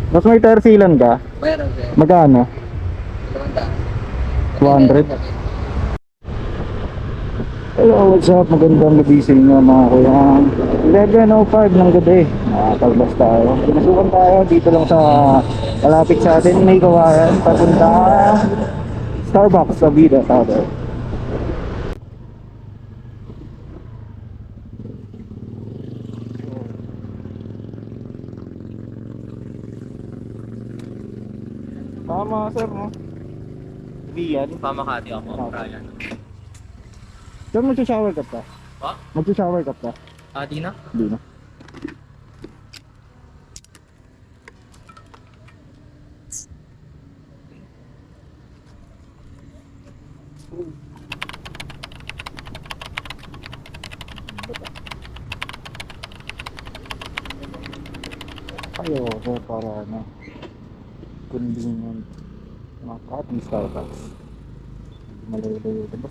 Mas may tire sealan ka? Meron sir. Magkano? 200? Hello, what's up? Magandang gabi sa inyo mga kuya. 11:05 ng gabi. Nakakaglabas tayo. Pinasukan tayo dito lang sa malapit sa atin. May kawayan. Papunta Starbucks sa Vida Tower. Tama sir, no? Rian. Pamakati ako, Brian. Sir, mag-shower ka pa? Pa? Mag-shower ka pa? Di na? Hindi na. Ayo, sir, para ano, convenient. Makati Starbucks. Malayo-layo ito ba?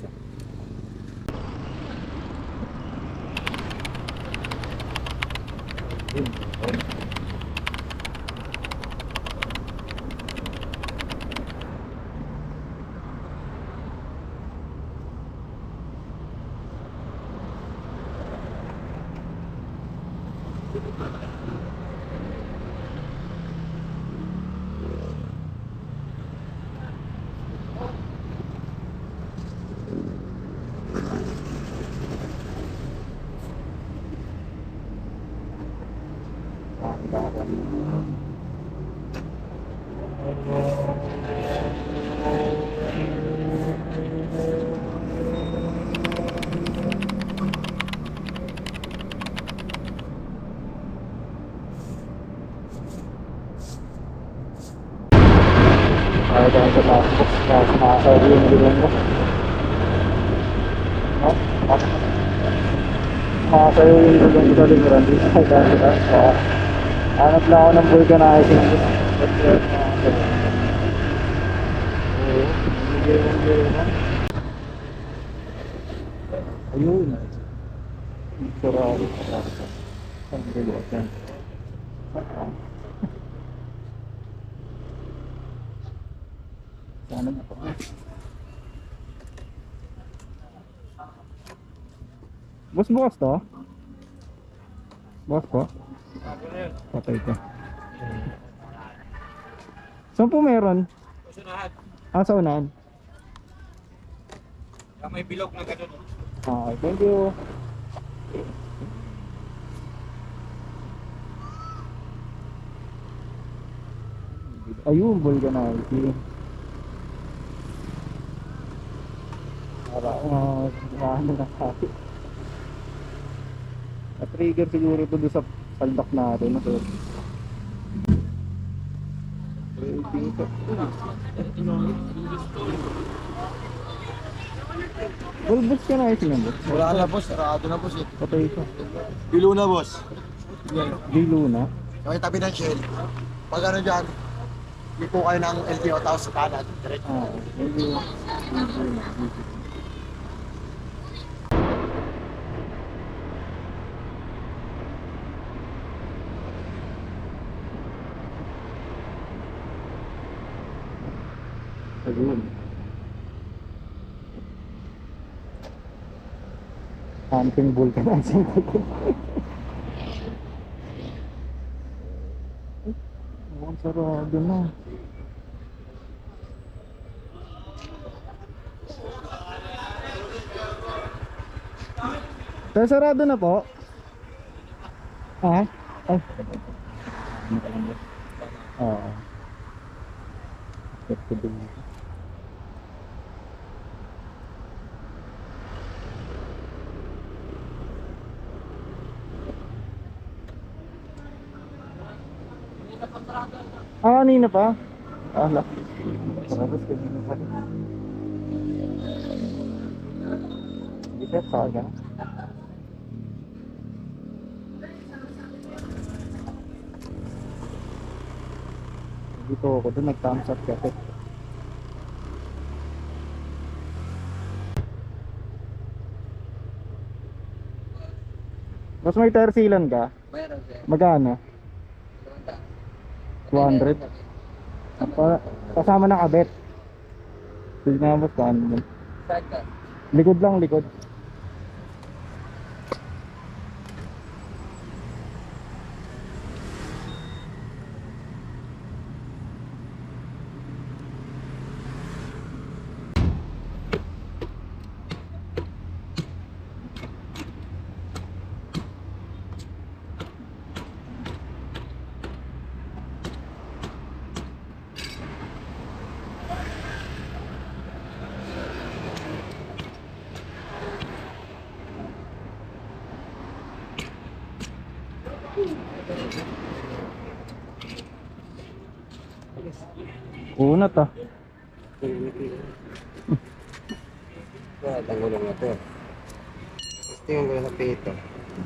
Ay, dahil sa Starbucks, kaya sumasabi yung bilhin ko. No? Sumasabi yung bilhin ko sa lingkuran dito. Ay, dahil sa Starbucks. Hanap lang ako ng vulcanizing. Ayun. Sarado. Ang bilis yan. Sana na po. Boss, bukas to? Boss po? Patay ko. Saan po meron? Usunahan. Sa unahan. May bilog na gano'n. Okay, thank you. Ayun, vulcanizing. Para ano na tayo. Na-trigger siguro ito doon sa paldak natin. So, bulbos ka na ito boss. Wala na boss, sarado na boss eh. Patay ka. Bilo na boss. Di luna. Yung tabi ng shell. Pag ano dyan, hindi po kayo ng LTO tapos sa kanan. Diretso. Thank you. Ayun. Camping vulcanizing. Ang sarado na. Pero sarado na po. Ay. Oo. Kanina pa? Ala. Tapos kanina pa. Hindi siya saga. Dito ako doon nag-thumbs up kasi. Mas may tire sealan ka? Meron sir. Magkano? 200. Kasama ng kabet. Sige nga boss, paano? Likod lang, likod. Unat ah. Tanggulo nga to. Tingin ko sa pito.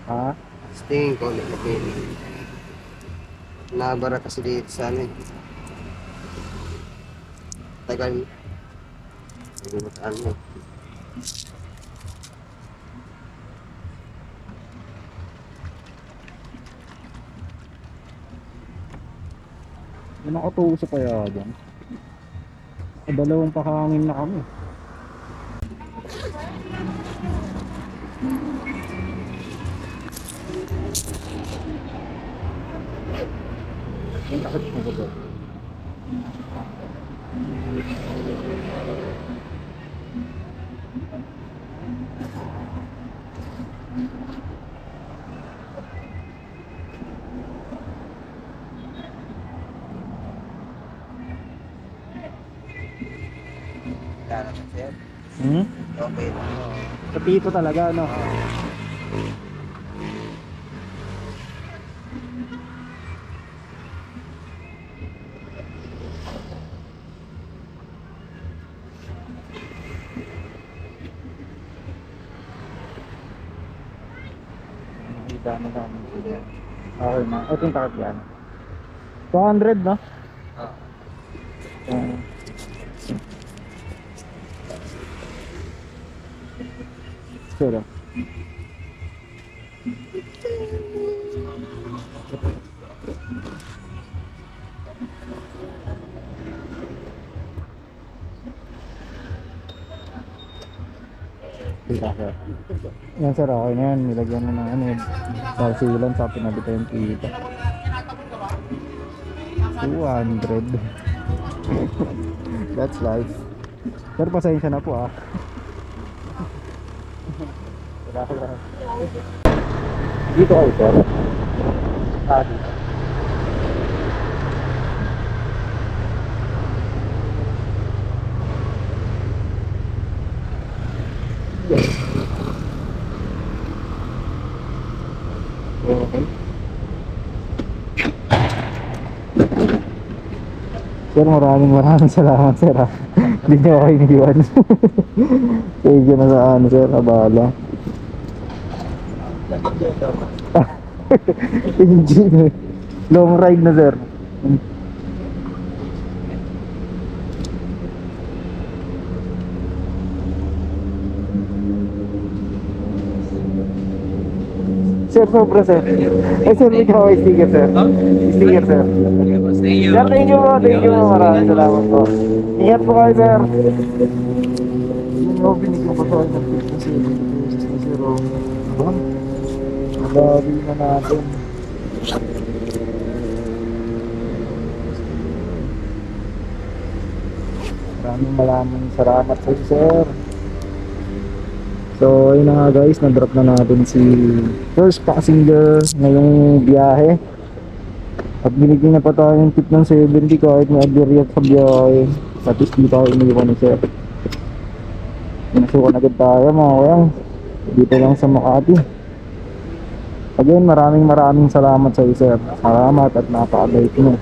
Ha? Tingin ko ulit na pito. Nabara kasi dito sa ano eh. Tagal. Nagbubutaan mo. May nakatuso kaya dyan. Dalawang pakahangin na kami. Yung takot mo ba? Kaya naman sir. Hmm? Okay na. Sa pito talaga, no? Nakita na lang. Okay na. Ito yung takot yan. 200, no? Uh, sure. Yan sir, okay na yan. Nilagyan mo ng ano yun. Sarsilan sa pinabita yung kita. 200. That's life. Sir, pasensya na po ah. Wala. Dito kayo sir. Dito. Okay. Sir, maraming salamat sir ha. Hindi niyo ako iniwan. Thank you na sa ano sir, abala. Engine. Long ride na sir. Sir, sobra sir. Eh sir, may kaway sticker sir. Sticker sir. Sir, thank you po, maraming salamat po. Ingat po kayo sir. Yung binigyan ko sa akin ng 57 pesos na sir. Bang? Nalabi na natin. Maraming salamat sa iyo sir. So ayun na nga guys, na-drop na natin si first passenger ngayong biyahe. At binigyan na pa tayo ng tip ng 70 kahit may aberya sa biyahe. At least di tayo iniwan ni sir. Pinasukan agad tayo mga kuyang. Dito lang sa Makati. Again, maraming salamat sa iyo sir. Salamat at napaka-bait mo.